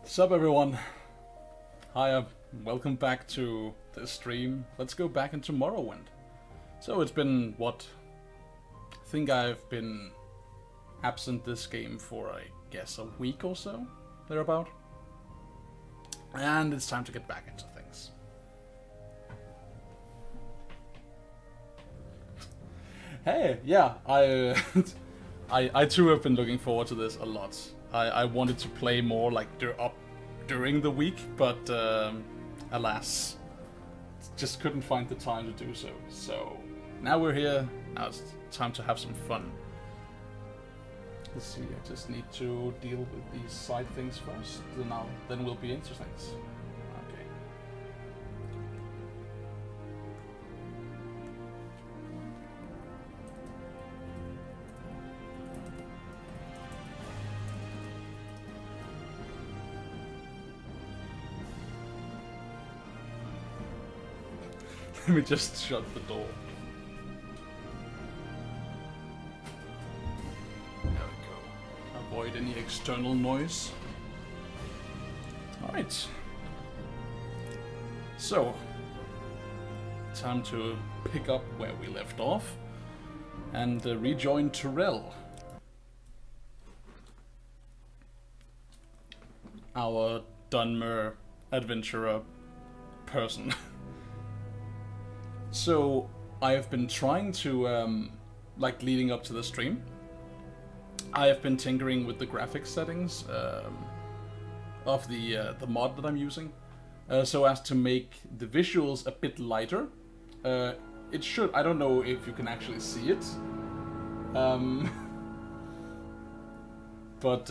Sup everyone, hi, welcome back to the stream. Let's go back into Morrowind. So it's been, what, I think I've been absent this game for, I guess, a week or so, thereabout. And it's time to get back into things. Hey, yeah, I too have been looking forward to this a lot. I wanted to play more like during the week, but alas, just couldn't find the time to do so. So now we're here. Now it's time to have some fun. Let's see. I just need to deal with these side things first. Then we'll be into things. Okay. Let me just shut the door. There we go. Avoid any external noise. Alright. So, time to pick up where we left off and rejoin Tamriel, our Dunmer adventurer person. So, I have been trying to, like leading up to the stream, I have been tinkering with the graphics settings of the mod that I'm using, so as to make the visuals a bit lighter. It should, I don't know if you can actually see it, but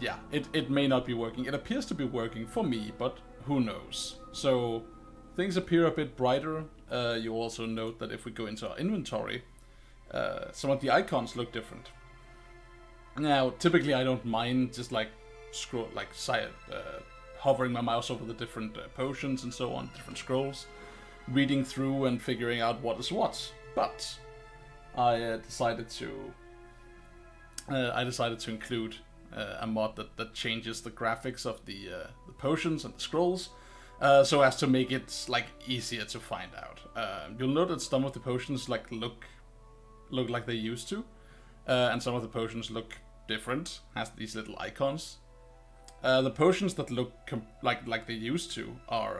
yeah, it may not be working. It appears to be working for me, but who knows. So things appear a bit brighter. You also note that if we go into our inventory, some of the icons look different. Now, typically I don't mind just like hovering my mouse over the different potions and so on, different scrolls, reading through and figuring out what is what. But I decided to include a mod that changes the graphics of the potions and the scrolls, so as to make it like easier to find out. You'll note that some of the potions like look like they used to, and some of the potions look different. Has these little icons. The potions that look like they used to are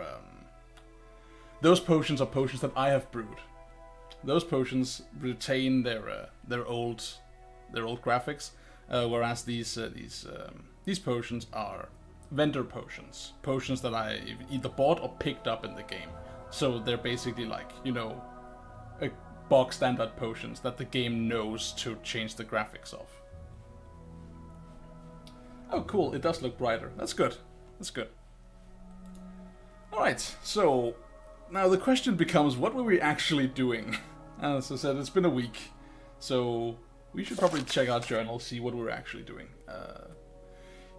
those potions are potions that I have brewed. Those potions retain their old graphics, whereas these potions are vendor potions that I either bought or picked up in the game. So they're basically like, you know, a bog standard potions that the game knows to change the graphics of. Oh cool, it does look brighter. That's good. That's good. Alright, so now the question becomes, what were we actually doing? As I said, it's been a week, so we should probably check our journal, see what we're actually doing.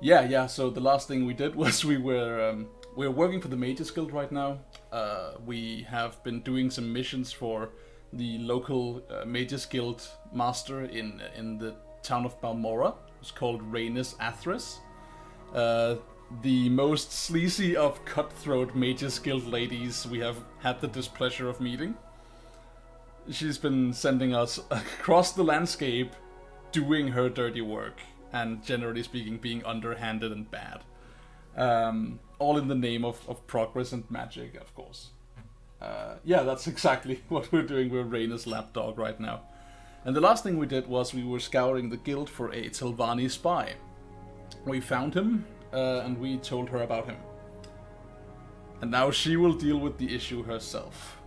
Yeah, so the last thing we did was we're working for the Mages Guild right now. We have been doing some missions for the local Mages Guild master in the town of Balmora. It's called Rhaenys Athris. The most sleazy of cutthroat Mages Guild ladies we have had the displeasure of meeting. She's been sending us across the landscape, doing her dirty work, and generally speaking being underhanded and bad. All in the name of progress and magic, of course. Yeah, that's exactly what we're doing. We're Rhaenys' lapdog right now. And the last thing we did was we were scouring the guild for a Telvanni spy. We found him, and we told her about him. And now she will deal with the issue herself.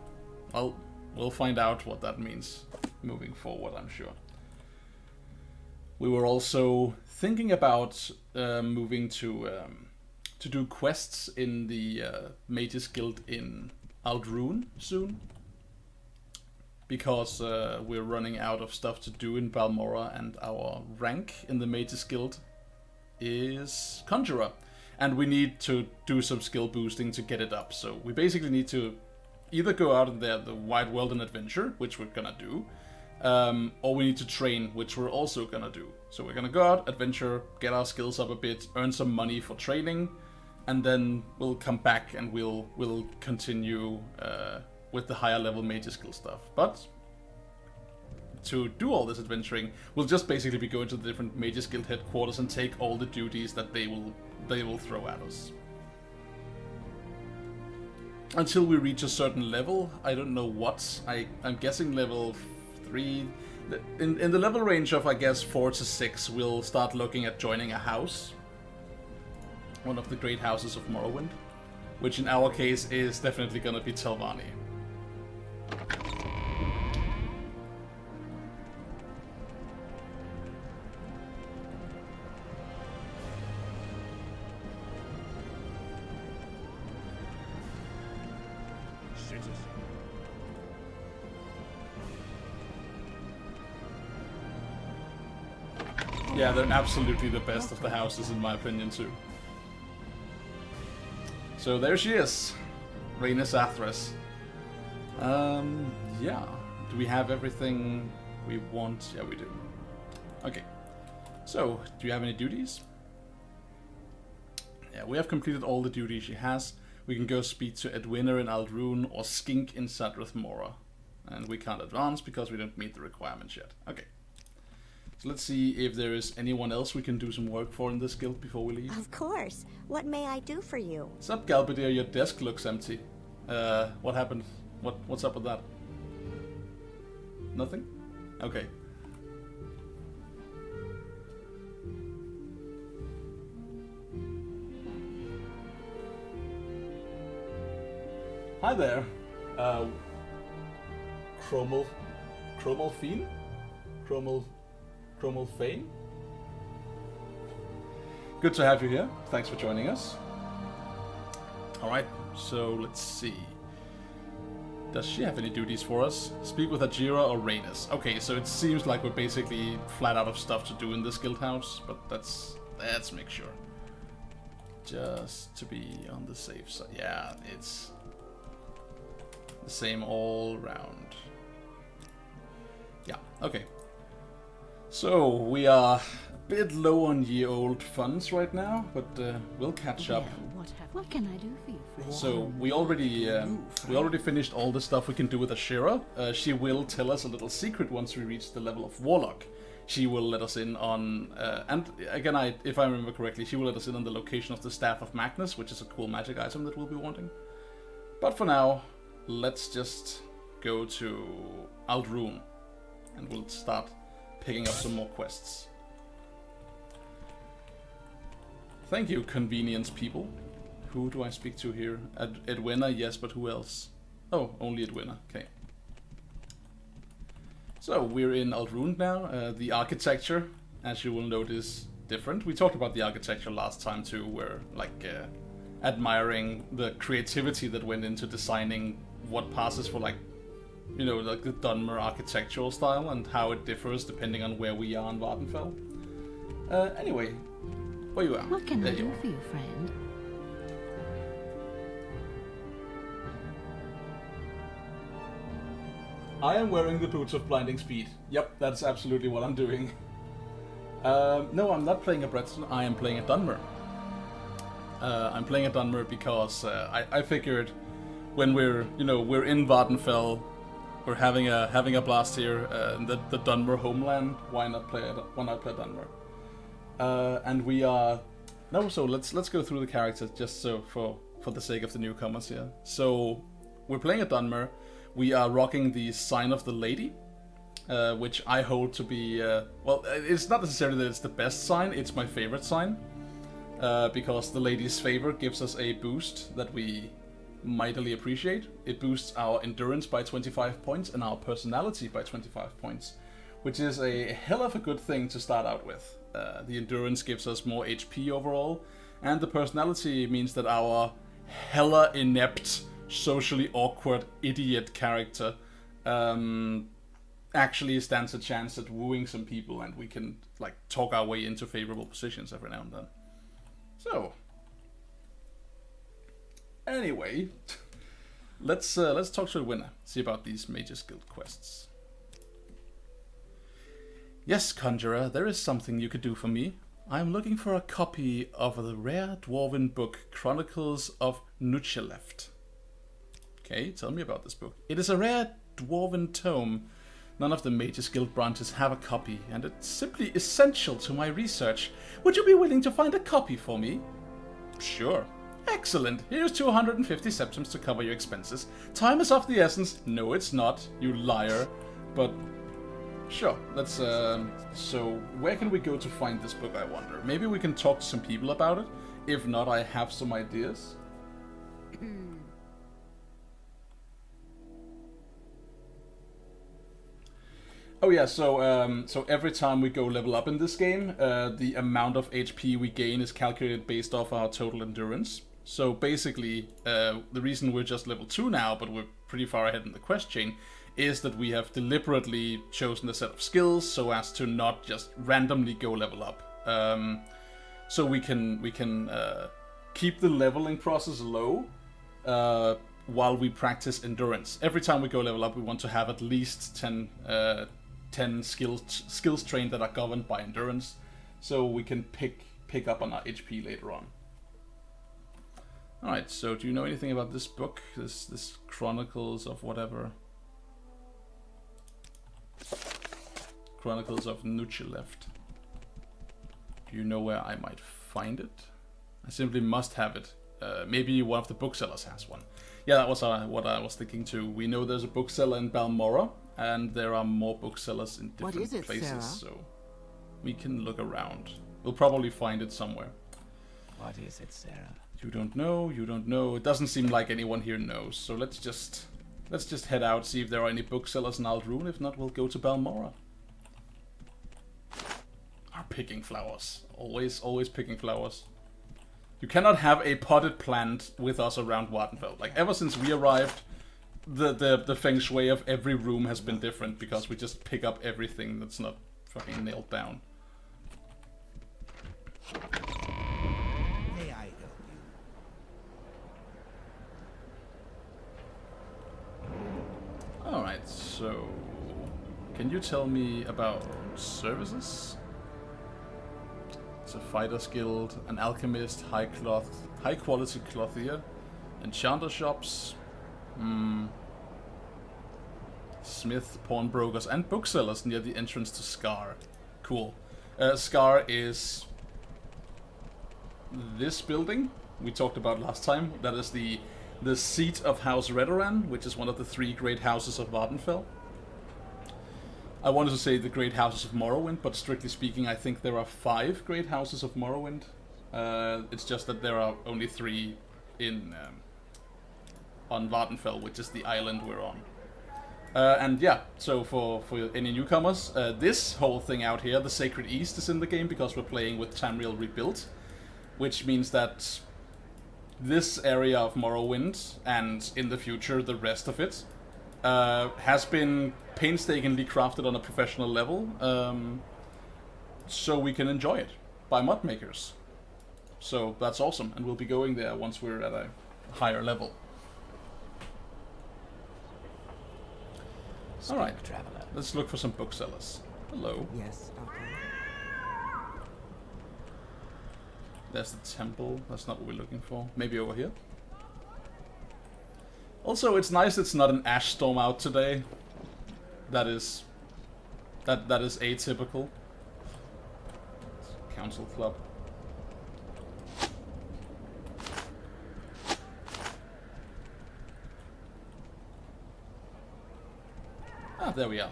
Well, we'll find out what that means moving forward, I'm sure. We were also thinking about moving to do quests in the Mages Guild in Aldrune soon, because we're running out of stuff to do in Balmora, and our rank in the Mages Guild is Conjurer, and we need to do some skill boosting to get it up. So we basically need to either go out in the wide world and adventure, which we're gonna do, or we need to train, which we're also gonna do. So we're gonna go out, adventure, get our skills up a bit, earn some money for training, and then we'll come back and we'll continue with the higher level major skill stuff. But to do all this adventuring, we'll just basically be going to the different major guild headquarters and take all the duties that they will throw at us. Until we reach a certain level, I don't know what. I'm guessing level 3. In the level range of, I guess, 4 to 6, we'll start looking at joining a house. One of the great houses of Morrowind. Which in our case is definitely gonna be Telvanni. Yeah, they're absolutely the best of the houses in my opinion too. So there she is, Rhaena Zathras. Yeah. Do we have everything we want? Yeah, we do. Okay. So, do you have any duties? Yeah, we have completed all the duties she has. We can go speak to Edwina in Aldrune or Skink in Sadrith Mora. And we can't advance because we don't meet the requirements yet. Okay. So let's see if there is anyone else we can do some work for in this guild before we leave. Of course. What may I do for you? What's up, Galbadir? Your desk looks empty. What happened? What's up with that? Nothing? Okay. Hi there. Chromal Fiend? Chromal Fane? Good to have you here. Thanks for joining us. Alright, so let's see. Does she have any duties for us? Speak with Ajira or Rhaenys. Okay, so it seems like we're basically flat out of stuff to do in this guild house, but let's make sure. Just to be on the safe side. Yeah, it's the same all round. Yeah, okay. So, we are a bit low on ye old funds right now, but we'll catch up. What can I do for you, friend? So, we already finished all the stuff we can do with Ashira. She will tell us a little secret once we reach the level of Warlock. She will let us in on, and again, if I remember correctly, she will let us in on the location of the Staff of Magnus, which is a cool magic item that we'll be wanting. But for now, let's just go to Aldrune, and we'll start picking up some more quests. Thank you, convenience people. Who do I speak to here? Edwina, yes, but who else? Oh, only Edwina, okay. So, we're in Aldrune now. The architecture, as you will notice, different. We talked about the architecture last time too. We're like admiring the creativity that went into designing what passes for like, you know, like the Dunmer architectural style and how it differs depending on where we are in Vvardenfell. Anyway, where you are? What can I do for you, friend? I am wearing the boots of blinding speed. Yep, that's absolutely what I'm doing. No, I'm not playing a Breton. I am playing a Dunmer. I'm playing a Dunmer because I figured when we're in Vvardenfell, we're having a blast here in the Dunmer homeland. Why not play Dunmer? And we are so let's go through the characters just so for the sake of the newcomers here. So we're playing a Dunmer. We are rocking the Sign of the Lady, which I hold to be well, it's not necessarily that it's the best sign. It's my favorite sign because the Lady's favor gives us a boost that we mightily appreciate. It boosts our endurance by 25 points and our personality by 25 points, which is a hell of a good thing to start out with. The endurance gives us more HP overall, and the personality means that our hella inept, socially awkward idiot character actually stands a chance at wooing some people, and we can like talk our way into favorable positions every now and then. So anyway, let's talk to the winner. See about these Mage's Guild quests. Yes, Conjurer, there is something you could do for me. I am looking for a copy of the rare dwarven book Chronicles of Nucheleft. Okay, tell me about this book. It is a rare dwarven tome. None of the Mages Guild branches have a copy, and it's simply essential to my research. Would you be willing to find a copy for me? Sure. Excellent. Here's 250 septims to cover your expenses. Time is of the essence. No, it's not, you liar. But sure, let's so where can we go to find this book, I wonder? Maybe we can talk to some people about it. If not, I have some ideas. Oh yeah, so every time we go level up in this game, the amount of HP we gain is calculated based off our total endurance. So basically, the reason we're just level 2 now, but we're pretty far ahead in the quest chain, is that we have deliberately chosen a set of skills so as to not just randomly go level up. So we can keep the leveling process low while we practice endurance. Every time we go level up, we want to have at least 10 skills trained that are governed by endurance, so we can pick up on our HP later on. Alright, so do you know anything about this book? This Chronicles of whatever? Chronicles of Nucheleft. Do you know where I might find it? I simply must have it. Maybe one of the booksellers has one. Yeah, that was what I was thinking too. We know there's a bookseller in Balmora, and there are more booksellers in different places, Sarah? So we can look around. We'll probably find it somewhere. What is it, Sarah? You don't know, you don't know. It doesn't seem like anyone here knows, so let's just head out, see if there are any booksellers in Aldrune. If not, we'll go to Balmora. Are picking flowers. Always picking flowers. You cannot have a potted plant with us around Vvardenfell. Like, ever since we arrived, the feng shui of every room has been different because we just pick up everything that's not fucking nailed down. May I help you? Alright, so can you tell me about services? It's a fighter's guild, an alchemist, high quality clothier, enchanter shops, smith, pawnbrokers, and booksellers near the entrance to Scar. Cool. Scar is this building we talked about last time. That is the seat of House Redoran, which is one of the 3 great houses of Vvardenfell. I wanted to say the great houses of Morrowind, but strictly speaking, I think there are 5 great houses of Morrowind. It's just that there are only 3 in on Vvardenfell, which is the island we're on. And yeah, so for any newcomers, this whole thing out here, the Sacred East, is in the game because we're playing with Tamriel Rebuilt, which means that this area of Morrowind, and in the future the rest of it, has been painstakingly crafted on a professional level, so we can enjoy it by mod makers. So that's awesome, and we'll be going there once we're at a higher level. Alright, let's look for some booksellers. Hello. Yes, okay. There's the temple. That's not what we're looking for. Maybe over here. Also, it's nice it's not an ash storm out today. That is atypical. Council club. Ah, there we are.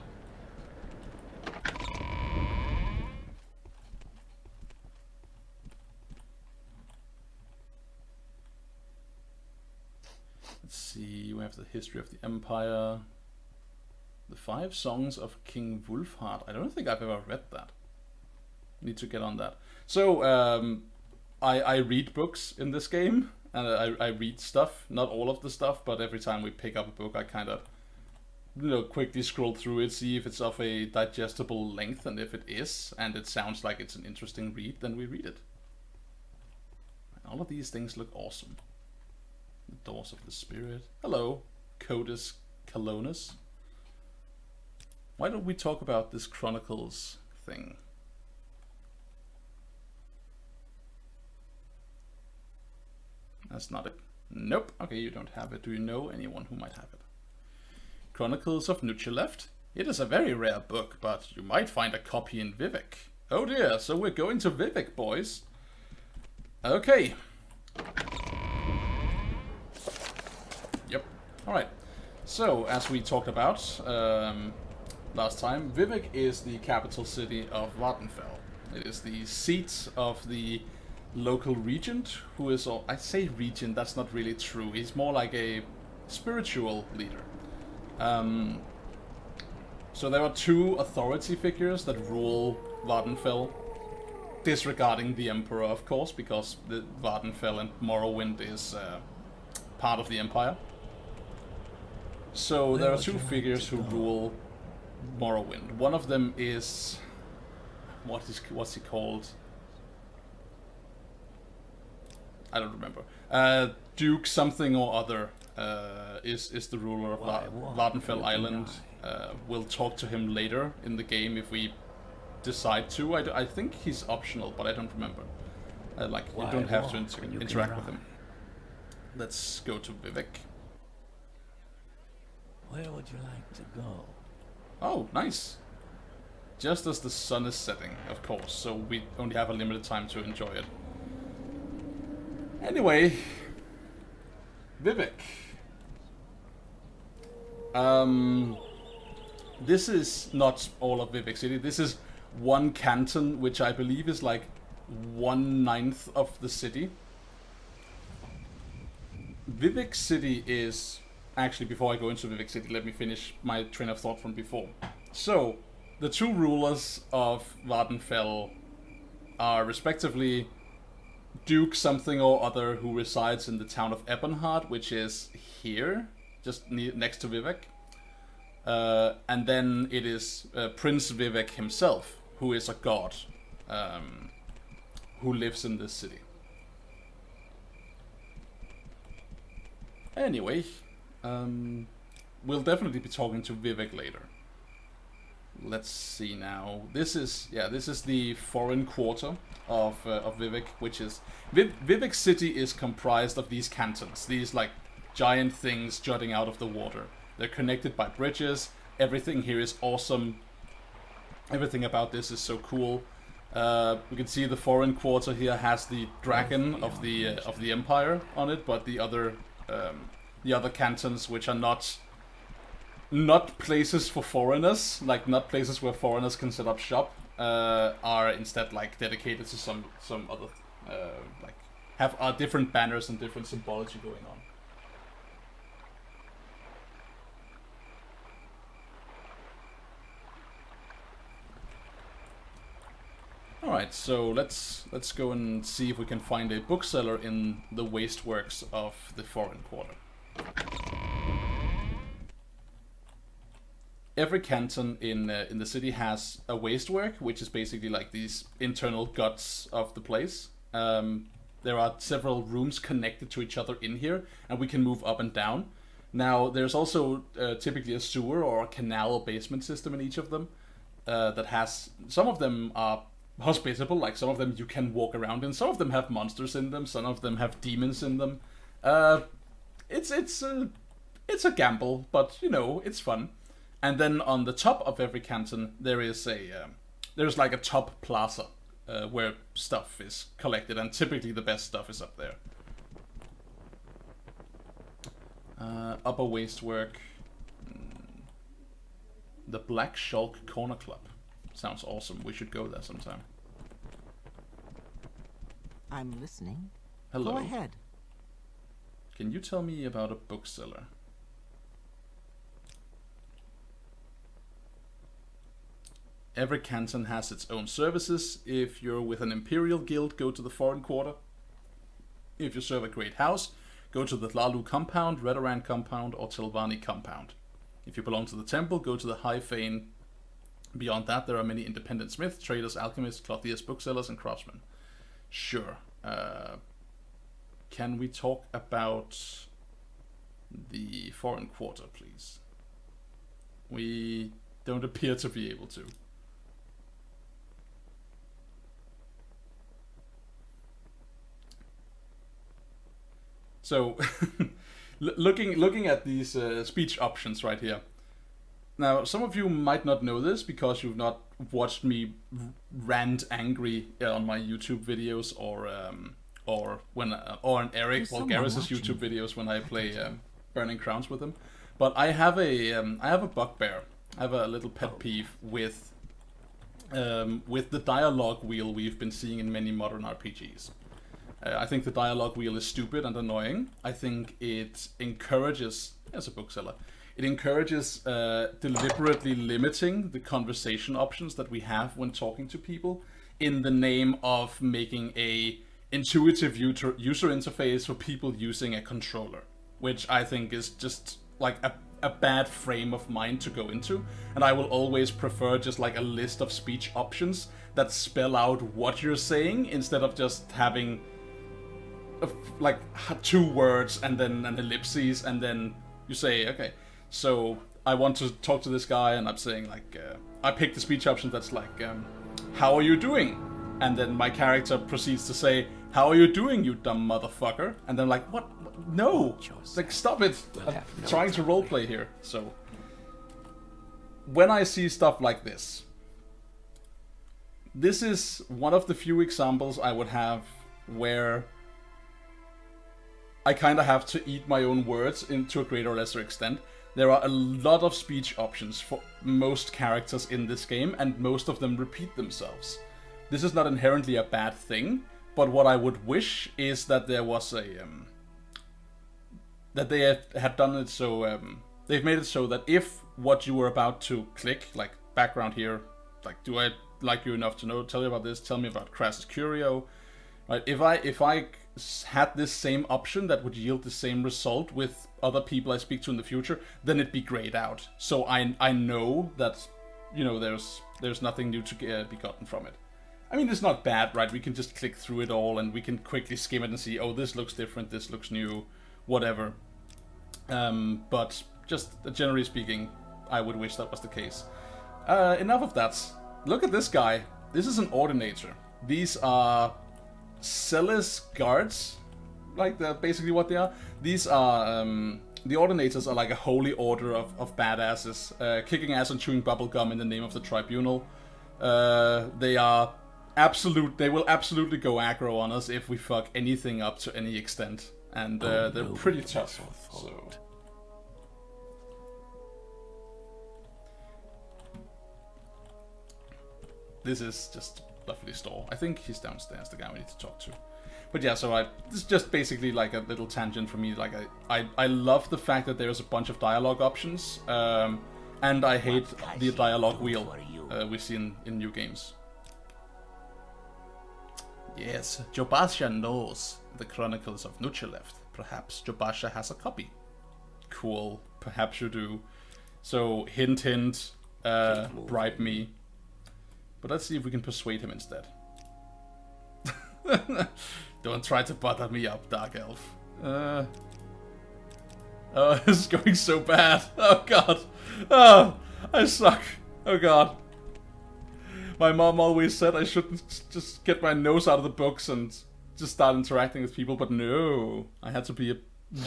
Let's see, we have the history of the Empire. The 5 Songs of King Wulfhart. I don't think I've ever read that. Need to get on that. So, I read books in this game, and I read stuff. Not all of the stuff, but every time we pick up a book, I kind of, quickly scroll through it, see if it's of a digestible length, and if it is, and it sounds like it's an interesting read, then we read it. And all of these things look awesome. The Doors of the Spirit. Hello, Codus Colonus. Why don't we talk about this Chronicles thing. That's not it. Nope. Okay, you don't have it. Do you know anyone who might have it? Chronicles of Nucheleft. It is a very rare book, but you might find a copy in Vivek. Oh dear, so we're going to Vivek, boys. Okay. Yep. Alright. So, as we talked about last time, Vivek is the capital city of Vvardenfell. It is the seat of the local regent, who is... I say regent, that's not really true. He's more like a spiritual leader. So there are two authority figures that rule Vvardenfell, disregarding the Emperor, of course, because the Vvardenfell and Morrowind is part of the Empire. So there are two figures who rule Morrowind. One of them is... what's he called? I don't remember. Duke something or other is the ruler of Vvardenfell Island. We'll talk to him later in the game if we decide to. I think he's optional, but I don't remember. You don't have to interact with him. Let's go to Vivek. Where would you like to go? Oh, nice. Just as the sun is setting, of course, so we only have a limited time to enjoy it. Anyway, Vivek. This is not all of Vivek City. This is one canton, which I believe is like 1/9 of the city. Vivek City is... Actually, before I go into Vivek City, let me finish my train of thought from before. So, the two rulers of Vvardenfell are respectively Duke something or other, who resides in the town of Ebonheart, which is here, just next to Vivek. And then it is Prince Vivek himself, who is a god, who lives in this city. Anyway, we'll definitely be talking to Vivek later. Let's see now. This is the foreign quarter of Vivek, which is... Vivek City is comprised of these cantons, these like giant things jutting out of the water. They're connected by bridges. Everything here is awesome. Everything about this is so cool. We can see the foreign quarter here has the dragon of the Empire on it, but the other cantons, which are not places for foreigners, like not places where foreigners can set up shop, are instead like dedicated to some other have different banners and different symbology going on. Alright, so let's go and see if we can find a bookseller in the wasteworks of the foreign quarter. Every canton in the city has a wastework, which is basically like these internal guts of the place. There are several rooms connected to each other in here, and we can move up and down. Now, there's also typically a sewer or a canal or basement system in each of them that has... Some of them are hospitable, like some of them you can walk around in. Some of them have monsters in them. Some of them have demons in them. It's a gamble, but you know, it's fun. And then on the top of every canton, there is there's like a top plaza where stuff is collected, and typically the best stuff is up there. Upper Wastework, the Black Shulk Corner Club. Sounds awesome. We should go there sometime. I'm listening. Hello. Go ahead. Can you tell me about a bookseller? Every canton has its own services. If you're with an Imperial Guild, go to the Foreign Quarter. If you serve a great house, go to the Thlalu Compound, Redoran Compound, or Tilvani Compound. If you belong to the Temple, go to the High Fane. Beyond that, there are many independent smiths, traders, alchemists, clothiers, booksellers, and craftsmen. Sure. Can we talk about the Foreign Quarter, please? We don't appear to be able to. So, looking at these speech options right here. Now, some of you might not know this because you've not watched me rant angry on my YouTube videos or on Eric Vulgaris' YouTube videos when I play Burning Crowns with him. But I have a bugbear. I have a little pet peeve with the dialogue wheel we've been seeing in many modern RPGs. I think the dialogue wheel is stupid and annoying. I think it encourages, as a bookseller, it encourages deliberately limiting the conversation options that we have when talking to people in the name of making a intuitive user interface for people using a controller, which I think is just like a bad frame of mind to go into. And I will always prefer just like a list of speech options that spell out what you're saying instead of just having like 2 words and then an ellipses and then you say, okay, so I want to talk to this guy and I'm saying like, I picked the speech option that's like, how are you doing? And then my character proceeds to say, how are you doing, you dumb motherfucker? And then like, what? No! Like, stop it! I'm trying to roleplay here. So, when I see stuff like this, this is one of the few examples I would have where I kind of have to eat my own words to a greater or lesser extent. There are a lot of speech options for most characters in this game, and most of them repeat themselves. This is not inherently a bad thing, but what I would wish is that there was a that they had done it so they've made it so that if what you were about to click, like background here, like do I like you enough to know, tell you about this, tell me about Crass's Curio, right? If I had this same option that would yield the same result with other people I speak to in the future, then it'd be grayed out. So I know that, you know, there's nothing new to be gotten from it. I mean, it's not bad, right? We can just click through it all and we can quickly skim it and see, oh, this looks different, this looks new, whatever. But just generally speaking, I would wish that was the case. Enough of that. Look at this guy. This is an Ordinator. These are Celis guards, like they're basically what they are. These are the Ordinators are like a holy order of badasses, kicking ass and chewing bubblegum in the name of the tribunal. They are absolute. They will absolutely go aggro on us if we fuck anything up to any extent, and they're pretty tough. So. This is just lovely store. I think he's downstairs, the guy we need to talk to. But yeah, so this is just basically like a little tangent for me. Like I love the fact that there's a bunch of dialogue options, and I hate the dialogue wheel we see in new games. Yes, Jobasha knows the Chronicles of Nuchileft. Perhaps Jobasha has a copy. Cool, perhaps you do. So hint hint, bribe me. But let's see if we can persuade him instead. Don't try to butter me up, Dark Elf. Oh, this is going so bad. Oh god. Oh, I suck. Oh god. My mom always said I shouldn't just get my nose out of the books and just start interacting with people, but no. I had to be a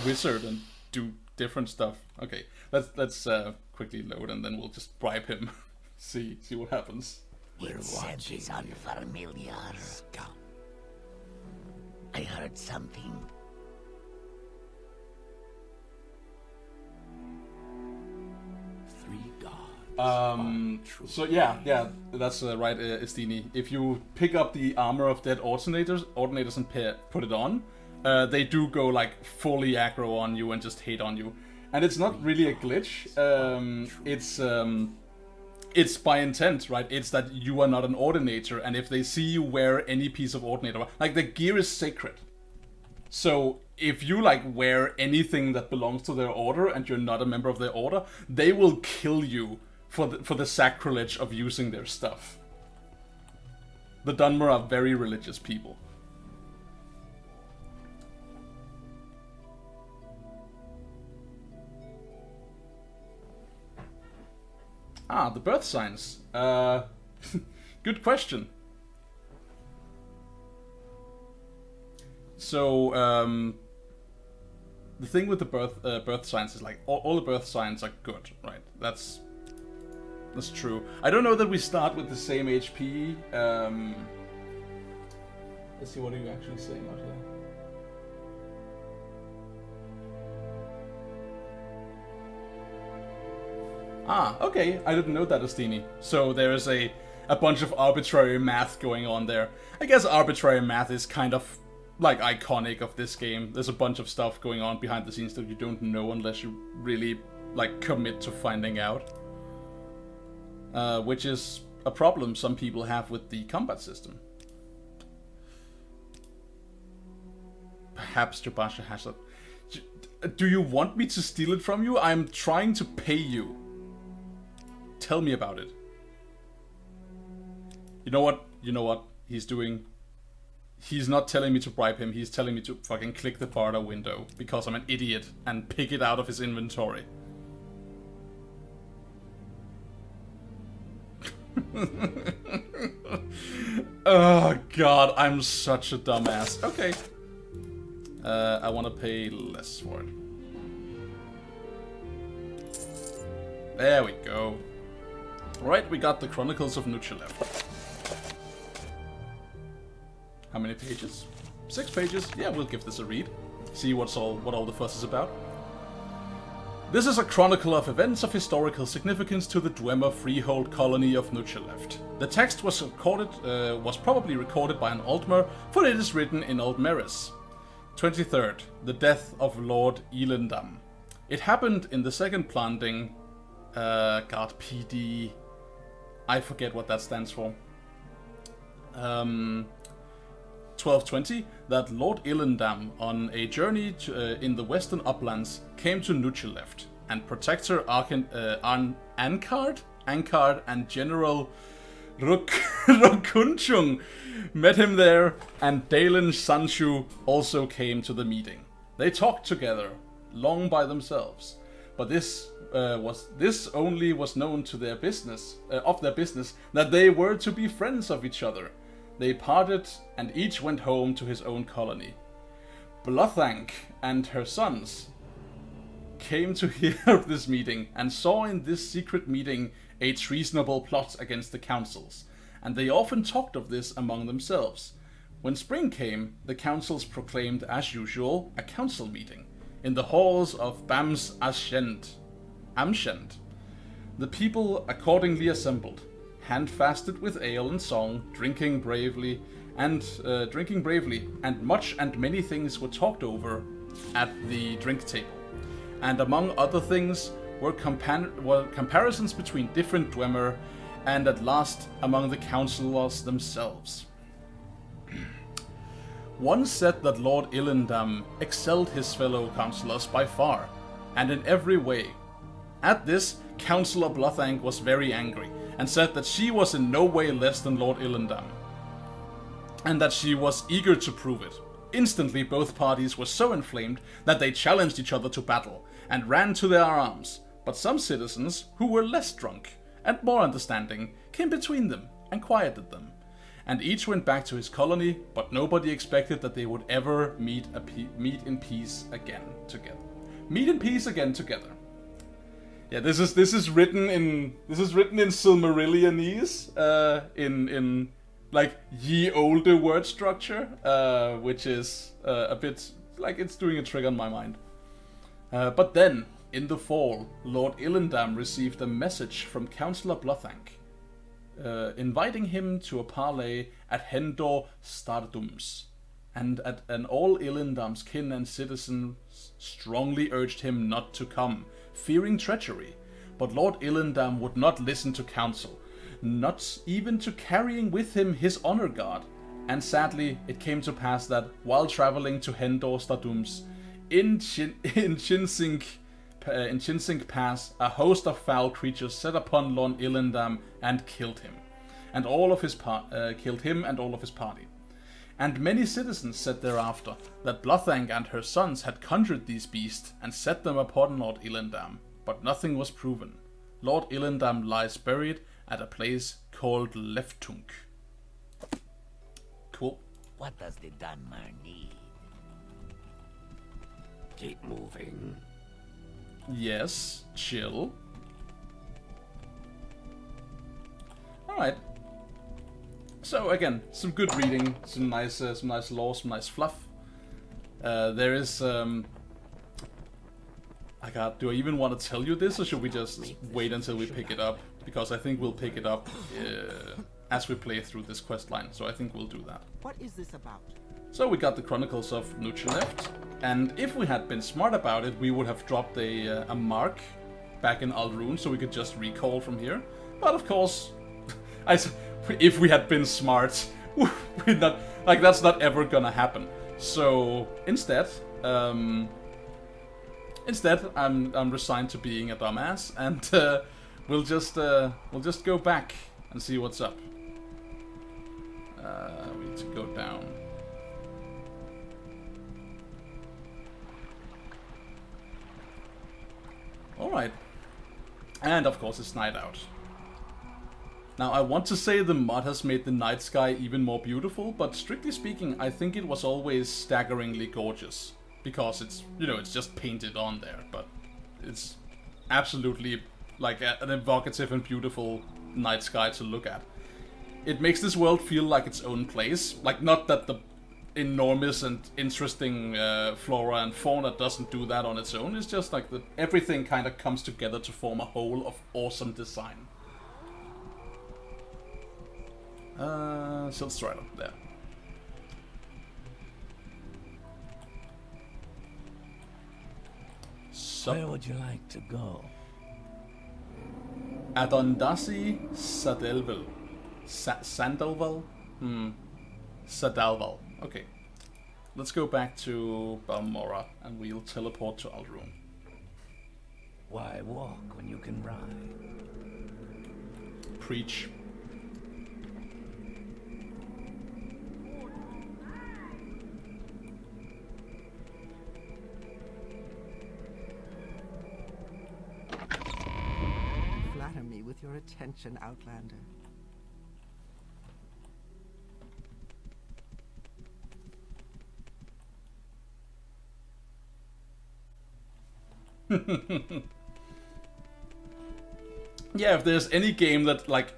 wizard and do different stuff. Okay, let's quickly load and then we'll just bribe him. see what happens. We're watching. Is unfamiliar. Scum. I heard something. Three gods. So yeah, that's right, Estini. If you pick up the armor of dead Ordinators and put it on, they do go like fully aggro on you and just hate on you. And it's not really a glitch. It's by intent, right? It's that you are not an Ordinator, and if they see you wear any piece of Ordinator, like the gear is sacred. So if you like wear anything that belongs to their order and you're not a member of their order, they will kill you for the sacrilege of using their stuff. The Dunmer are very religious people. Ah, the birth signs. Good question. So, the thing with the birth signs is like all the birth signs are good, right? That's true. I don't know that we start with the same HP. Let's see, what are you actually saying out here? Ah, okay. I didn't know that, Astini. So there is a bunch of arbitrary math going on there. I guess arbitrary math is kind of like iconic of this game. There's a bunch of stuff going on behind the scenes that you don't know unless you really like commit to finding out. Which is a problem some people have with the combat system. Perhaps Jabasha has a... Do you want me to steal it from you? I'm trying to pay you. Tell me about it. You know what? You know what he's doing? He's not telling me to bribe him. He's telling me to fucking click the barter window because I'm an idiot and pick it out of his inventory. Oh god, I'm such a dumbass. Okay. I want to pay less for it. There we go. Right, we got the Chronicles of Nucha left. How many pages? 6 pages? Yeah, we'll give this a read. See what all the fuss is about. This is a chronicle of events of historical significance to the Dwemer freehold colony of Nuchaleft. The text was probably recorded by an Altmer, for it is written in Old Meris. 23rd, the death of Lord Elendam. It happened in the second planting. God, PD. I forget what that stands for. 1220, that Lord Elendam, on a journey in the western uplands, came to Nuchaleft, and Protector Ankard and General Rokunchung met him there, and Dalen Sanshu also came to the meeting. They talked together, long by themselves, but this only was known to their business, that they were to be friends of each other. They parted, and each went home to his own colony. Blothank and her sons came to hear of this meeting, and saw in this secret meeting a treasonable plot against the councils, and they often talked of this among themselves. When spring came, the councils proclaimed, as usual, a council meeting, in the halls of Bams Amshend. The people accordingly assembled, hand-fasted with ale and song, drinking bravely, and much and many things were talked over at the drink table. And among other things were comparisons between different Dwemer, and at last among the councillors themselves. One said that Lord Elendam excelled his fellow councillors by far, and in every way. At this, Councillor Blothank was very angry, and said that she was in no way less than Lord Elendam, and that she was eager to prove it. Instantly both parties were so inflamed that they challenged each other to battle, and ran to their arms, but some citizens, who were less drunk, and more understanding, came between them, and quieted them, and each went back to his colony, but nobody expected that they would ever meet in peace again together. Meet in peace again together. Yeah, this is written in Silmarillionese, in like ye olde word structure, which is a bit like it's doing a trick on my mind. But then, in the fall, Lord Elendam received a message from Councillor Blothank, inviting him to a parley at Hendor Stardums, and all Elendam's kin and citizens strongly urged him not to come, fearing treachery. But Lord Elendam would not listen to counsel, not even to carrying with him his honor guard. And sadly, it came to pass that, while traveling to Hendor Stardums, in Chinsink Pass, a host of foul creatures set upon Lord Elendam and killed him, and all of his party. And many citizens said thereafter that Blothank and her sons had conjured these beasts and set them upon Lord Elendam, but nothing was proven. Lord Elendam lies buried at a place called Leftunk. Cool. What does the Dunmer need? keep moving. Yes, chill. Alright. So again, some good reading, some nice lore, some nice fluff. There is do I even want to tell you this, or should we just wait until we pick it up? Because I think we'll pick it up as we play through this quest line, so I think we'll do that. What is this about? So we got the Chronicles of Nucheleft, and if we had been smart about it, we would have dropped a mark back in Alrune, so we could just recall from here. But of course, if we had been smart, we're not, like, that's not ever gonna happen. So instead, I'm resigned to being a dumbass, and we'll just go back and see what's up. We need to go down. Alright. And of course it's night out. Now I want to say the mod has made the night sky even more beautiful, but strictly speaking I think it was always staggeringly gorgeous. Because it's, you know, it's just painted on there, but it's absolutely like an evocative and beautiful night sky to look at. It makes this world feel like its own place. Like, not that the enormous and interesting flora and fauna doesn't do that on its own. It's just like that everything kind of comes together to form a whole of awesome design. Siltstrider, there. So, Where would you like to go? Adondasi Sadelvel. Sandalval? Sadalval. Okay. Let's go back to Balmora and we'll teleport to Alrune. Why walk when you can ride? Preach. Flatter me with your attention, Outlander. Yeah, if there's any game that, like,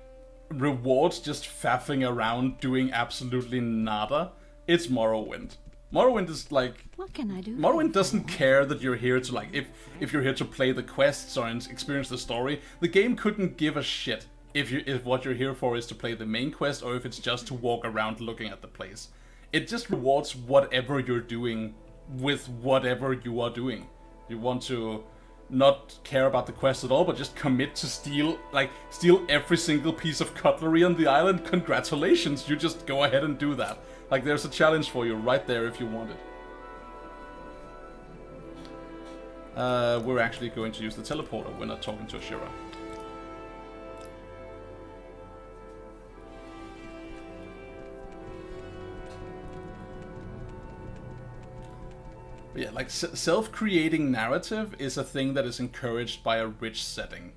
rewards just faffing around doing absolutely nada, it's Morrowind. Morrowind is like... What can I do? Morrowind doesn't care that you're here to, like, if you're here to play the quests or experience the story. The game couldn't give a shit if what you're here for is to play the main quest or if it's just to walk around looking at the place. It just rewards whatever you're doing with whatever you are doing. You want to not care about the quest at all, but just commit to steal every single piece of cutlery on the island. Congratulations, you just go ahead and do that. Like, there's a challenge for you right there if you want it. We're actually going to use the teleporter. We're not talking to Ashira. But yeah, like, self-creating narrative is a thing that is encouraged by a rich setting,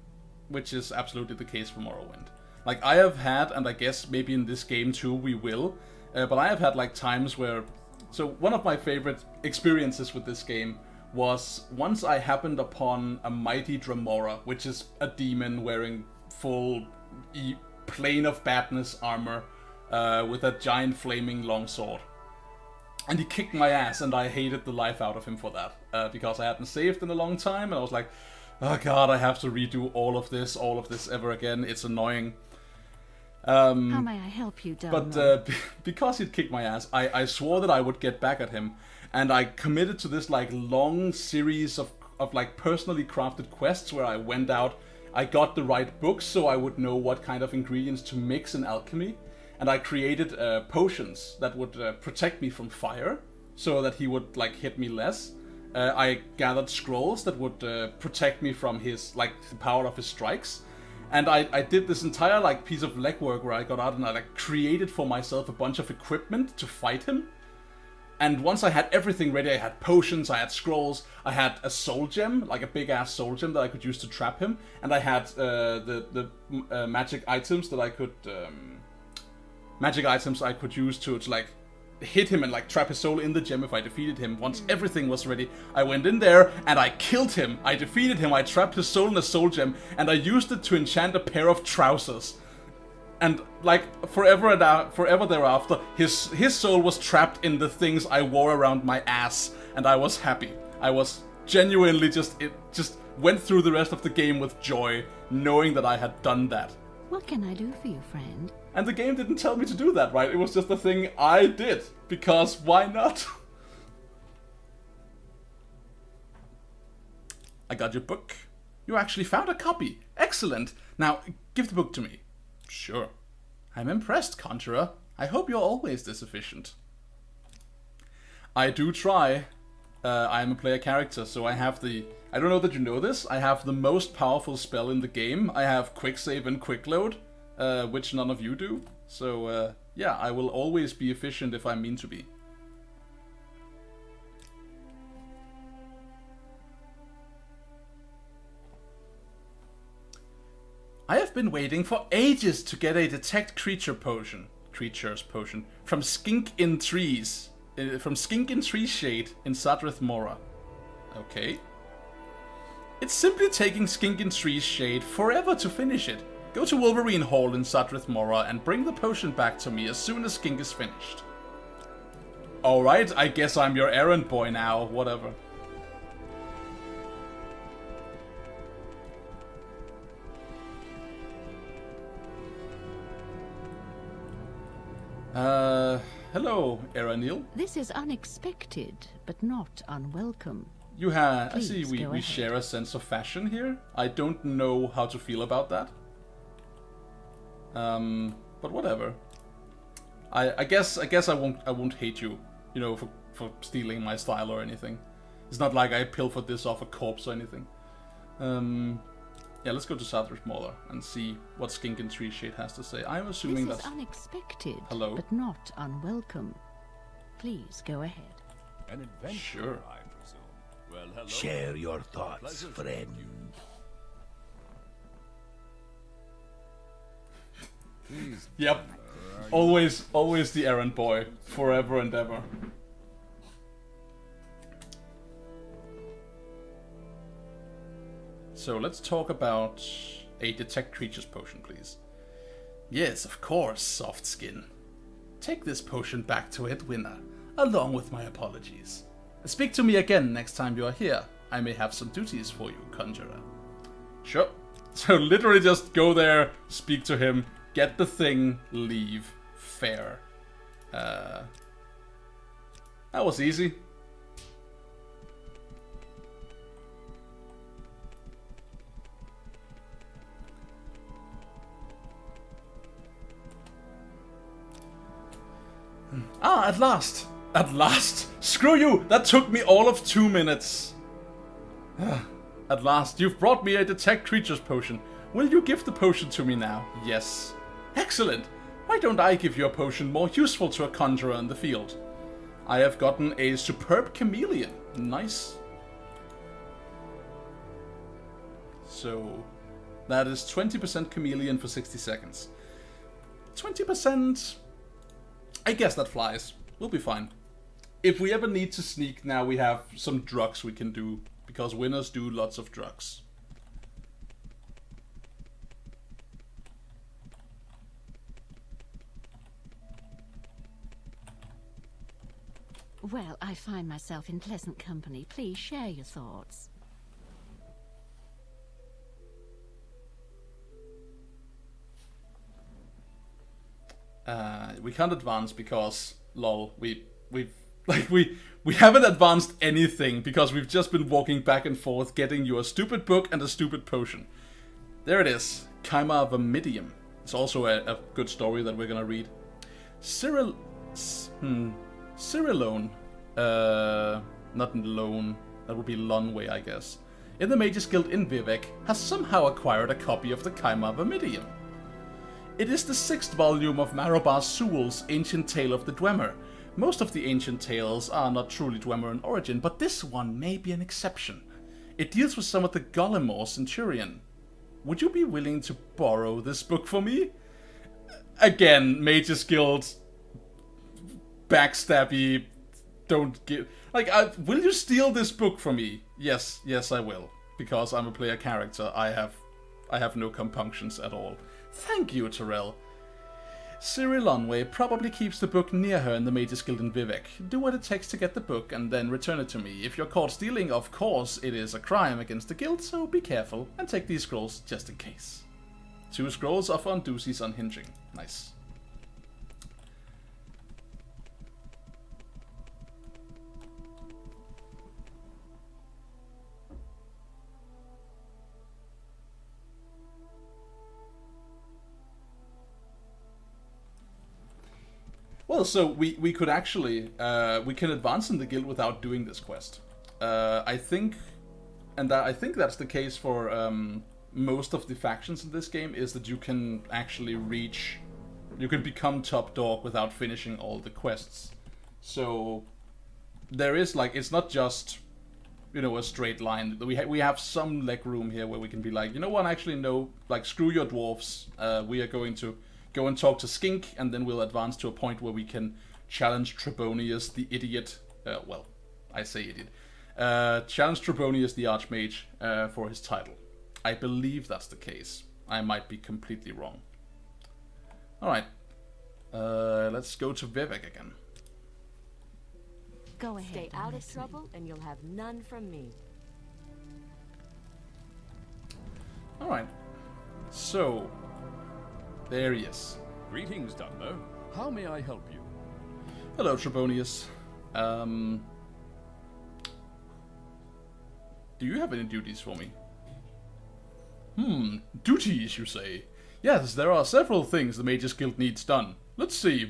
which is absolutely the case for Morrowind. Like, I have had, and I guess maybe in this game too we will, but I have had, like, times where... So, one of my favorite experiences with this game was once I happened upon a mighty Dremora, which is a demon wearing full Plane of Badness armor with a giant flaming longsword. And he kicked my ass, and I hated the life out of him for that. Because I hadn't saved in a long time, and I was like, oh god, I have to redo all of this ever again. It's annoying. How may I help you, Dom? But because he'd kicked my ass, I swore that I would get back at him. And I committed to this, like, long series of like, personally crafted quests where I went out, I got the right books so I would know what kind of ingredients to mix in alchemy. And I created potions that would protect me from fire, so that he would, like, hit me less. I gathered scrolls that would protect me from his, like, the power of his strikes. And I did this entire, like, piece of legwork where I got out and I, like, created for myself a bunch of equipment to fight him. And once I had everything ready, I had potions, I had scrolls, I had a soul gem, like a big ass soul gem that I could use to trap him, and I had the magic items that I could. Magic items I could use to like hit him and like trap his soul in the gem if I defeated him. Once everything was ready, I went in there and I killed him. I defeated him, I trapped his soul in a soul gem, and I used it to enchant a pair of trousers. And like forever thereafter, his soul was trapped in the things I wore around my ass, and I was happy. I was genuinely just went through the rest of the game with joy, knowing that I had done that. What can I do for you, friend? And the game didn't tell me to do that, right? It was just a thing I did, because why not? I got your book. You actually found a copy. Excellent. Now, give the book to me. Sure. I'm impressed, Conjurer. I hope you're always this efficient. I do try. I am a player character, so I have the... I don't know that you know this. I have the most powerful spell in the game. I have quick save and quick load, which none of you do. So, yeah, I will always be efficient if I mean to be. I have been waiting for ages to get a detect creatures potion from Skink in Trees, from Skink in Tree Shade in Sadrith Mora. Okay. It's simply taking Skink in Tree Shade forever to finish it. Go to Overhaul in Sadrith Mora and bring the potion back to me as soon as Skink is finished. Alright, I guess I'm your errand boy now, whatever. Hello, Eranil. This is unexpected, but not unwelcome. You have... I Please, see we share a sense of fashion here. I don't know how to feel about that. But whatever. I guess I won't hate you, you know, for stealing my style or anything. It's not like I pilfered this off a corpse or anything. Yeah, let's go to Sadrith Mora and see what Skink and Tree Shade has to say. I'm assuming this that's... is unexpected, Hello? but not unwelcome. Please go ahead. An adventure, Sure. I presume. Well, hello. Share your thoughts, Pleasure to friend. Please. Yep. Always the errand boy. Forever and ever. So let's talk about a detect creatures potion, please. Yes, of course, soft skin. Take this potion back to Edwina, along with my apologies. Speak to me again next time you are here. I may have some duties for you, Conjurer. Sure. So literally just go there, speak to him, get the thing, leave. Fair. That was easy. Ah, at last! At last! Screw you! That took me all of 2 minutes. At last, you've brought me a detect creatures potion. Will you give the potion to me now? Yes. Excellent! Why don't I give you a potion more useful to a conjurer in the field? I have gotten a superb chameleon. Nice. So, that is 20% chameleon for 60 seconds. 20%... I guess that flies. We'll be fine. If we ever need to sneak now, we have some drugs we can do. Because winners do lots of drugs. Well, I find myself in pleasant company. Please share your thoughts. We can't advance because, lol, we haven't advanced anything because we've just been walking back and forth getting you a stupid book and a stupid potion. There it is, Vvardenfell. It's also a good story that we're gonna read. Cyrilone, not Lone, that would be Lonway, I guess. In the Mages Guild in Vivek, has somehow acquired a copy of the Vvardenfell. It is the 6th volume of Marobar Sewell's Ancient Tale of the Dwemer. Most of the ancient tales are not truly Dwemer in origin, but this one may be an exception. It deals with some of the Gollemore Centurion. Would you be willing to borrow this book for me? Again, Mages Guild backstabby, don't give... Like, will you steal this book from me? Yes, I will. Because I'm a player character, I have no compunctions at all. Thank you, Tamriel. Ciri Lonway probably keeps the book near her in the Mage's Guild in Vivec. Do what it takes to get the book and then return it to me. If you're caught stealing, of course, it is a crime against the guild, so be careful and take these scrolls just in case. 2 scrolls of Undoosi's Unhinging. Nice. Well, so we could actually, we can advance in the guild without doing this quest. I think that's the case for most of the factions in this game, is that you can actually you can become top dog without finishing all the quests. So there is, like, it's not just, you know, a straight line. We have some leg room here where we can be like, you know what, actually no, like, screw your dwarves. We are going to go and talk to Skink, and then we'll advance to a point where we can challenge Trebonius the idiot. Well, I say idiot. Challenge Trebonius the Archmage for his title. I believe that's the case. I might be completely wrong. Alright. Let's go to Vivec again. Go ahead. Stay I'm out of listening. trouble and you'll have none from me. Alright. So, there he is. Greetings, Dunmo. How may I help you? Hello, Trebonius. Do you have any duties for me? Duties, you say? Yes, there are several things the Mage's Guild needs done. Let's see,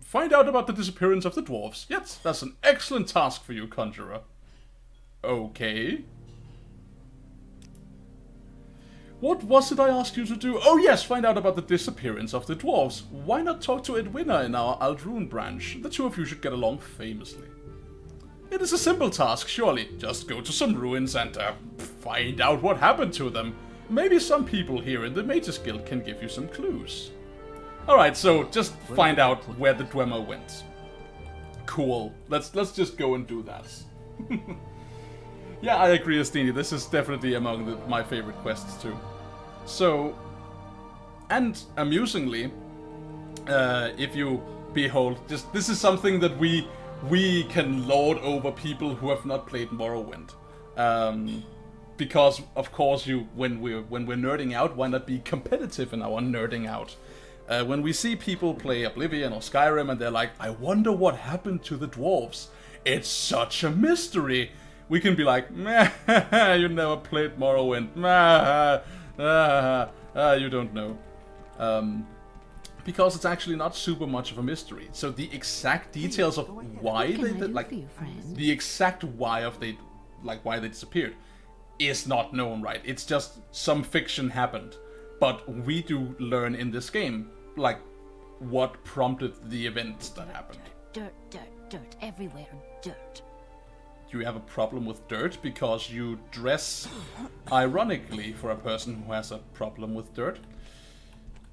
find out about the disappearance of the dwarves. Yes, that's an excellent task for you, Conjurer. Okay. What was it I asked you to do? Oh yes, find out about the disappearance of the dwarves. Why not talk to Edwina in our Aldrune branch? The two of you should get along famously. It is a simple task, surely. Just go to some ruins and find out what happened to them. Maybe some people here in the Mage's Guild can give you some clues. Alright, so just find out where the Dwemer went. Cool. Let's just go and do that. Yeah, I agree, Astini. This is definitely among my favorite quests too. So, and amusingly, if you behold, this is something that we can lord over people who have not played Morrowind. Because of course, when we're nerding out, why not be competitive in our nerding out? When we see people play Oblivion or Skyrim and they're like, I wonder what happened to the dwarves. It's such a mystery. We can be like, meh, you never played Morrowind. You don't know. Because it's actually not super much of a mystery. So the exact details of why they did, like, the exact why they disappeared is not known, right? It's just some fiction happened. But we do learn in this game, like, what prompted the events that happened. Dirt, dirt, dirt. Everywhere, dirt. Do you have a problem with dirt because you dress ironically for a person who has a problem with dirt?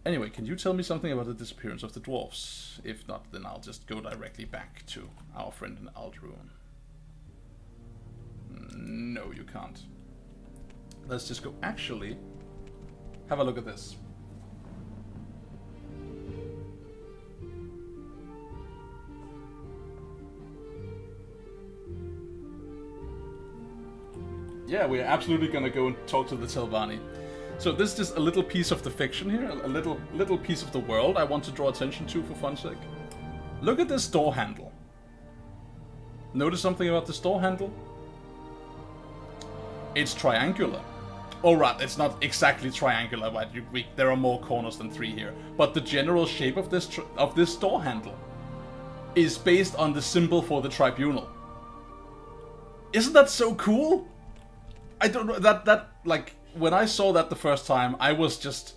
Anyway, can you tell me something about the disappearance of the dwarves? If not, then I'll just go directly back to our friend in Aldrune. No, you can't. Let's just go. Actually, have a look at this. Yeah, we're absolutely gonna go and talk to the Telvanni. So this is just a little piece of the fiction here, a little piece of the world I want to draw attention to for fun's sake. Look at this door handle. Notice something about this door handle? It's triangular. Alright, it's not exactly triangular, but there are more corners than 3 here. But the general shape of this door handle is based on the symbol for the tribunal. Isn't that so cool? I don't know, that like, when I saw that the first time, I was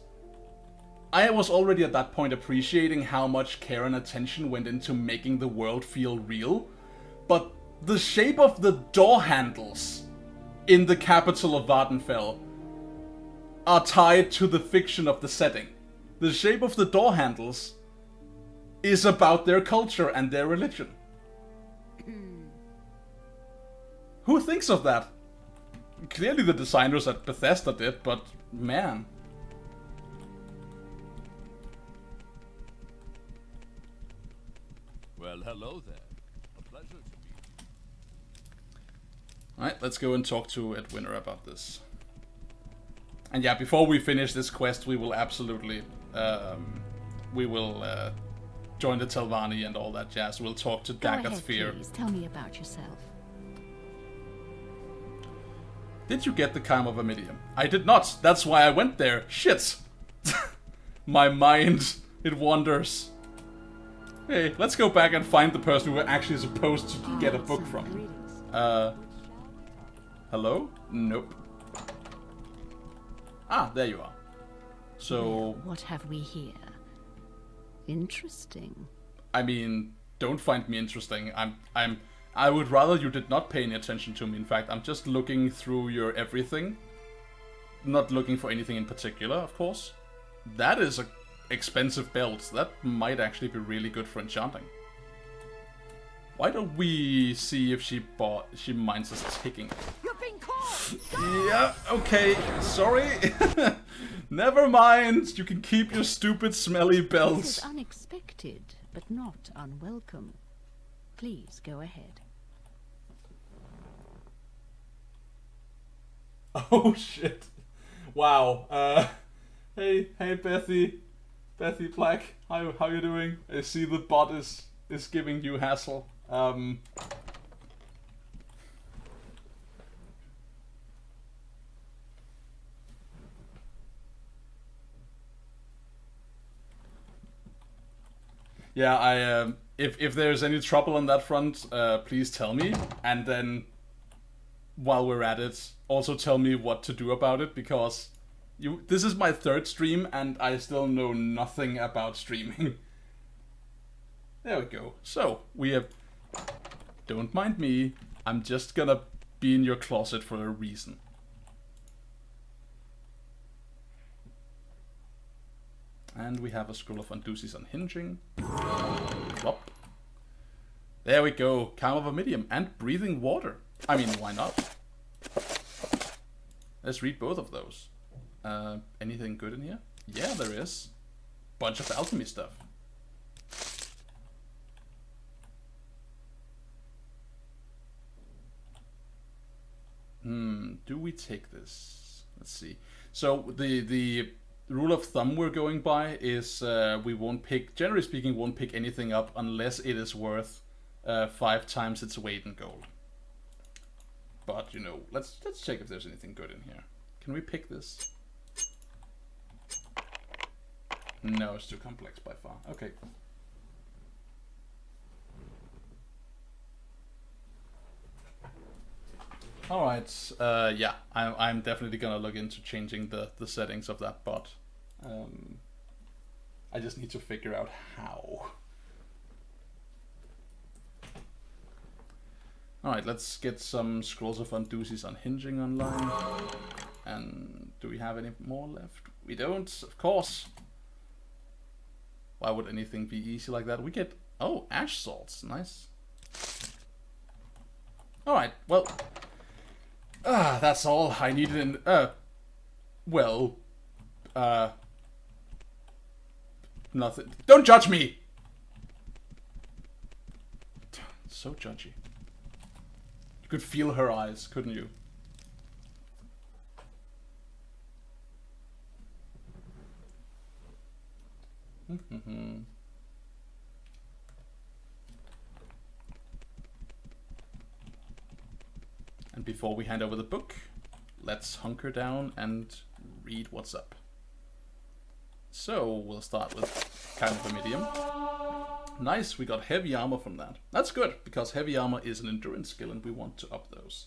already at that point appreciating how much care and attention went into making the world feel real. But the shape of the door handles in the capital of Vvardenfell are tied to the fiction of the setting. The shape of the door handles is about their culture and their religion. Who thinks of that? Clearly the designers at Bethesda did, but man. Well, hello there. A pleasure to meet you. Alright, let's go and talk to Edwina about this. And yeah, before we finish this quest, we will absolutely... join the Telvanni and all that jazz. We'll talk to Go Dagoth ahead, Fear. please. Tell me about yourself. Did you get the Calm of Vvardenfell? I did not. That's why I went there. Shit. My mind, it wanders. Hey, let's go back and find the person who we're actually supposed to get a book from. Hello? Nope. Ah, there you are. So... Well, what have we here? Interesting. I mean, don't find me interesting. I would rather you did not pay any attention to me. In fact, I'm just looking through your everything. Not looking for anything in particular, of course. That is a expensive belt. That might actually be really good for enchanting. Why don't we see if she minds us taking it? You're being caught! Yeah, okay, sorry. Never mind, you can keep your stupid smelly This belts. is unexpected, but not unwelcome. Please go ahead. Oh shit. Wow. Hey Bethy. Bethy Black. How you doing? I see the bot is giving you hassle. Yeah, if there's any trouble on that front, please tell me, and then while we're at it, also tell me what to do about it, because this is my third stream and I still know nothing about streaming. There we go. So, we have... Don't mind me, I'm just gonna be in your closet for a reason. And we have a Scroll of Unduzi's Unhinging. Plop. There we go. Calm of Vvardenfell and Breathing Water. I mean, why not? Let's read both of those. Anything good in here? Yeah, there is. Bunch of alchemy stuff. Do we take this? Let's see. So the rule of thumb we're going by is we won't pick, generally speaking, won't pick anything up unless it is worth 5 times its weight in gold. But you know, let's check if there's anything good in here. Can we pick this? No, it's too complex by far. Okay. Alright, yeah, I'm definitely gonna look into changing the settings of that bot. I just need to figure out how. Alright, let's get some Scrolls of Unduzi's Unhinging online. And do we have any more left? We don't, of course. Why would anything be easy like that? We get, oh, ash salts, nice. Alright, well, that's all I needed in, nothing. Don't judge me! So judgy. You could feel her eyes, couldn't you? And before we hand over the book, let's hunker down and read what's up. So we'll start with kind of a medium. Nice, we got heavy armor from that. That's good, because heavy armor is an endurance skill and we want to up those.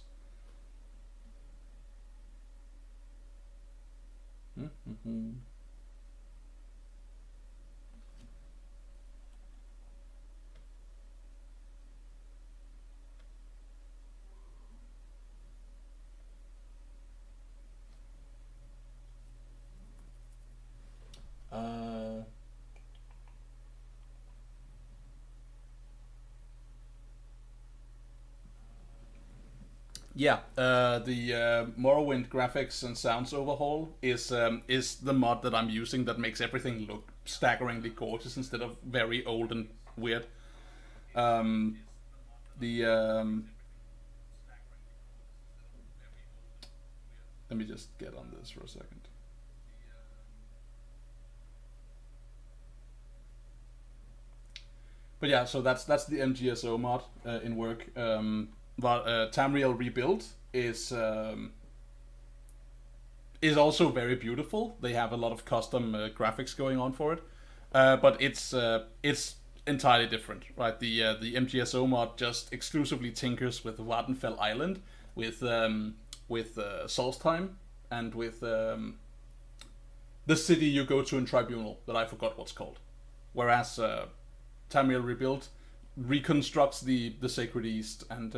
Yeah, the Morrowind graphics and sounds overhaul is the mod that I'm using that makes everything look staggeringly gorgeous instead of very old and weird. The let me just get on this for a second. But yeah, so that's the MGSO mod in work. Tamriel Rebuilt is also very beautiful. They have a lot of custom graphics going on for it, but it's entirely different, right? The MGSO mod just exclusively tinkers with Vvardenfell Island, with Solstheim, and with the city you go to in Tribunal that I forgot what's called. Whereas Tamriel Rebuilt reconstructs the Sacred East and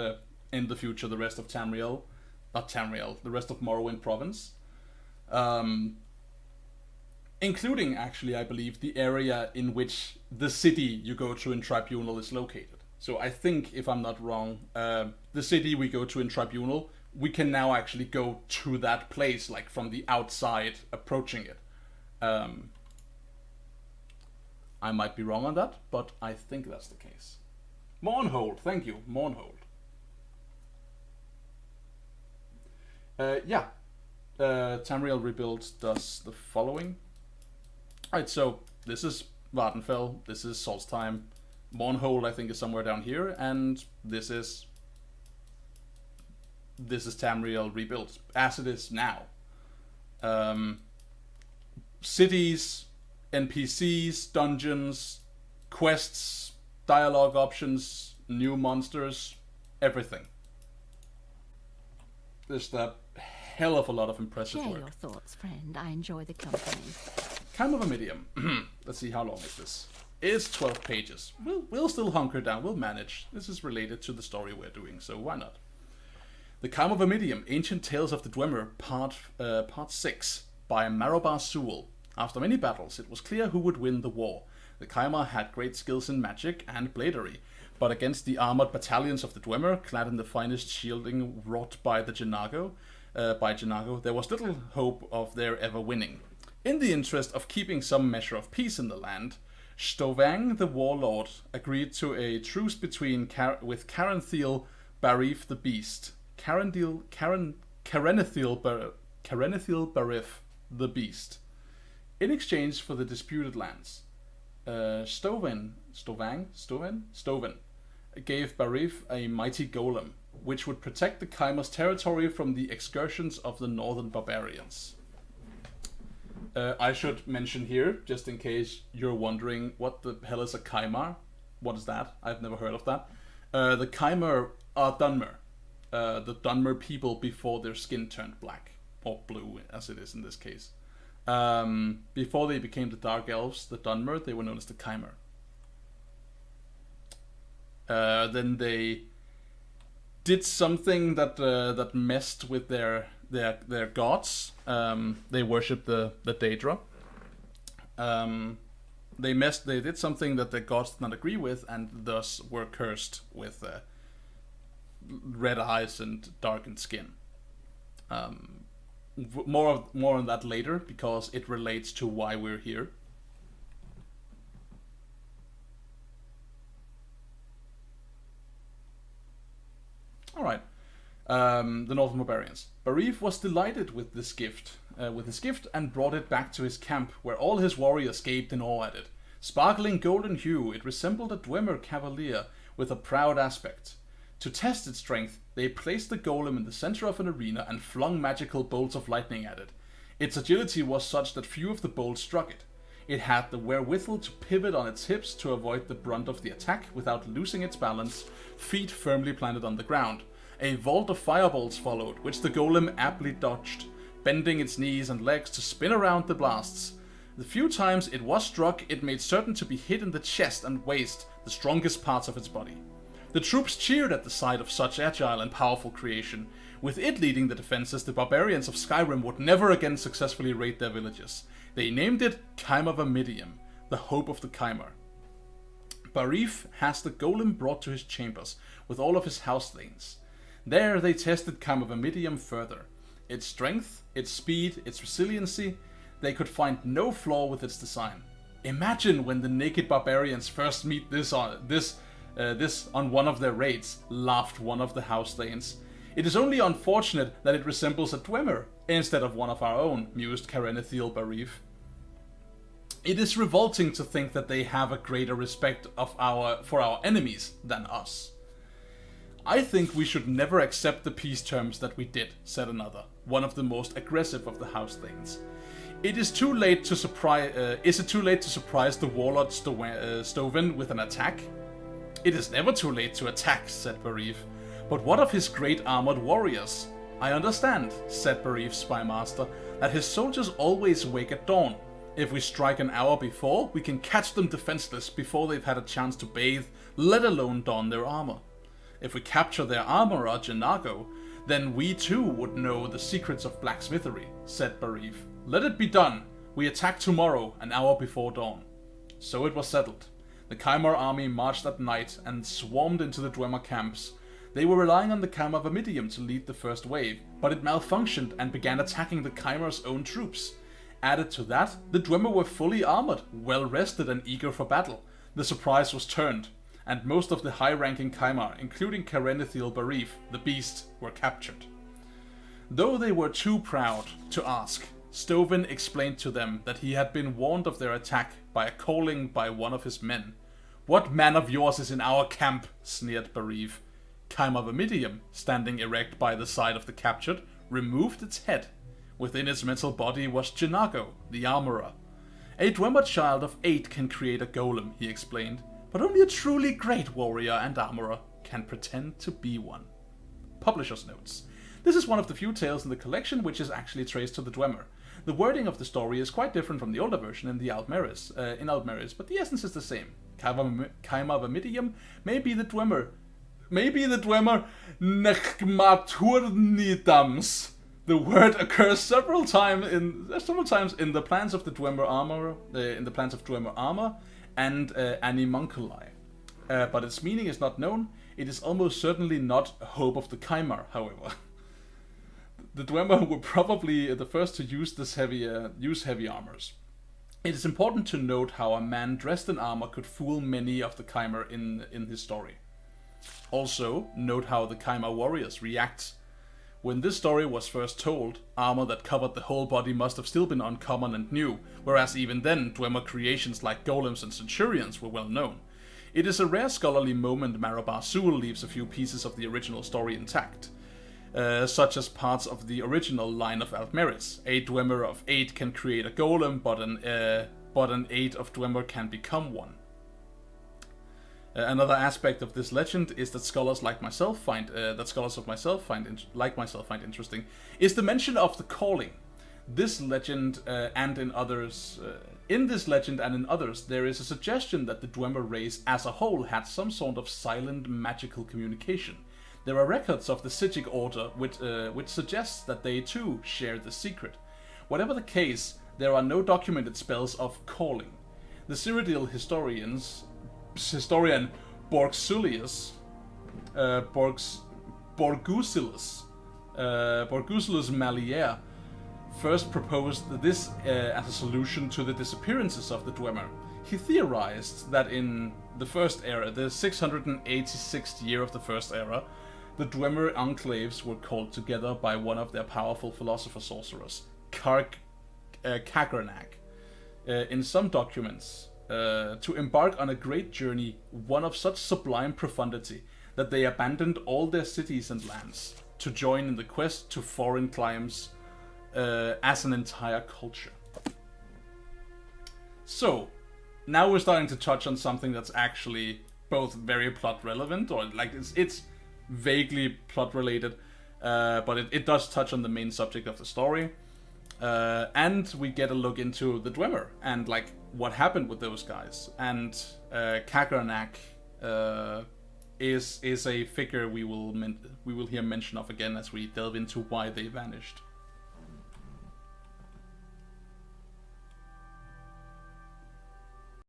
in the future the rest of the rest of Morrowind province, including actually I believe the area in which the city you go to in Tribunal is located. So I think, if I'm not wrong, the city we go to in Tribunal, we can now actually go to that place, like from the outside approaching it. I might be wrong on that, but I think that's the case. Morrowind, thank you, Morrowind. Tamriel Rebuilt does the following. Alright, so this is Vvardenfell, this is Solstheim, Morrowind I think is somewhere down here, and this is Tamriel Rebuilt, as it is now. Cities, NPCs, dungeons, quests, dialogue options, new monsters, everything. There's a hell of a lot of impressive Share work. your thoughts, friend. I enjoy the company. Kind of a medium. Let's see, how long is this? It's 12 pages. We'll still hunker down. We'll manage. This is related to the story we're doing, so why not? The Calm of a Medium, Ancient Tales of the Dwemer, Part 6, by Marobar Sewell. After many battles, it was clear who would win the war. The Caimar had great skills in magic and bladery, but against the armored battalions of the Dwemer, clad in the finest shielding wrought by Janago, there was little hope of their ever winning. In the interest of keeping some measure of peace in the land, Stovang the warlord agreed to a truce with Caranthiel Barif the Beast. Caranthiel Barif the Beast, in exchange for the disputed lands. Stoven gave Barif a mighty golem, which would protect the Kaima's territory from the excursions of the northern barbarians. I should mention here, just in case you're wondering what the hell is a Kaimar. What is that? I've never heard of that. The Kaimar are Dunmer. The Dunmer people before their skin turned black, or blue as it is in this case. Before they became the Dark Elves, the Dunmer, they were known as the Kaimar. Then they did something that messed with their gods. They worshipped the Daedra. They did something that the gods did not agree with, and thus were cursed with red eyes and darkened skin. More on that later, because it relates to why we're here. Alright. The Northern Barbarians. Barif was delighted with his gift, and brought it back to his camp, where all his warriors gaped in awe at it. Sparkling golden hue, it resembled a Dwemer cavalier with a proud aspect. To test its strength, they placed the golem in the center of an arena and flung magical bolts of lightning at it. Its agility was such that few of the bolts struck it. It had the wherewithal to pivot on its hips to avoid the brunt of the attack without losing its balance, feet firmly planted on the ground. A vault of firebolts followed, which the golem aptly dodged, bending its knees and legs to spin around the blasts. The few times it was struck, it made certain to be hit in the chest and waist, the strongest parts of its body. The troops cheered at the sight of such agile and powerful creation. With it leading the defenses, the barbarians of Skyrim would never again successfully raid their villages. They named it Kaim of Amidium, the hope of the Kaimar. Barif has the golem brought to his chambers, with all of his house thanes. There they tested Vvardenfell further. Its strength, its speed, its resiliency, they could find no flaw with its design. Imagine when the naked barbarians first meet this on one of their raids, laughed one of the house thanes. It is only unfortunate that it resembles a Dwemer instead of one of our own, mused CharismaToAC Barif. It is revolting to think that they have a greater respect for our enemies than us. I think we should never accept the peace terms that we did, said another, one of the most aggressive of the house thanes. Is it too late to surprise the warlord Stovin with an attack? It is never too late to attack, said Barif. But what of his great armored warriors? I understand, said Barif's spymaster, that his soldiers always wake at dawn. If we strike an hour before, we can catch them defenseless before they've had a chance to bathe, let alone don their armor. If we capture their armorer, Janago, then we too would know the secrets of blacksmithery, said Barif. Let it be done. We attack tomorrow, an hour before dawn. So it was settled. The Chimera army marched at night and swarmed into the Dwemer camps. They were relying on the Vvardenfell to lead the first wave, but it malfunctioned and began attacking the Chimera's own troops. Added to that, the Dwemer were fully armored, well rested and eager for battle. The surprise was turned, and most of the high-ranking Chimera, including CharismaToAC Barif, the Beast, were captured. Though they were too proud to ask, Stovin explained to them that he had been warned of their attack by a calling by one of his men. What man of yours is in our camp? Sneered Barif. Vvardenfell, standing erect by the side of the captured, removed its head. Within its metal body was Janago, the armorer. A Dwemer child of 8 can create a golem, he explained, but only a truly great warrior and armorer can pretend to be one. Publisher's notes. This is one of the few tales in the collection which is actually traced to the Dwemer. The wording of the story is quite different from the older version in Aldmeris, but the essence is the same. Vvardenfell may be the Dwemer Nechmaturnidams. The word occurs several times in the plans of the Dwemer armor, and Animunculi. But its meaning is not known. It is almost certainly not Hope of the Chimera, however. The Dwemer were probably the first to use heavy armors. It is important to note how a man dressed in armor could fool many of the Chimera in his story. Also, note how the Chimera warriors react. When this story was first told, armor that covered the whole body must have still been uncommon and new, whereas even then, Dwemer creations like golems and centurions were well known. It is a rare scholarly moment Marabar Sul leaves a few pieces of the original story intact, such as parts of the original line of Aldmeris. A Dwemer of 8 can create a golem, but an 8 of Dwemer can become one. Another aspect of this legend is that scholars like myself find interesting is the mention of the calling. This legend and in others, there is a suggestion that the Dwemer race as a whole had some sort of silent magical communication. There are records of the Sigic Order which suggests that they too share the secret. Whatever the case, there are no documented spells of calling. The Cyrodiil historian Borgusilus Malier first proposed this as a solution to the disappearances of the Dwemer. He theorized that in the First Era, the 686th year of the First Era, the Dwemer enclaves were called together by one of their powerful philosopher-sorcerers, Kagranak. In some documents, to embark on a great journey, one of such sublime profundity that they abandoned all their cities and lands to join in the quest to foreign climes as an entire culture. So, now we're starting to touch on something that's actually both very plot relevant, or like it's vaguely plot related, but it does touch on the main subject of the story. And we get a look into the Dwemer and like what happened with those guys. And Kagranak is a figure we will hear mention of again as we delve into why they vanished.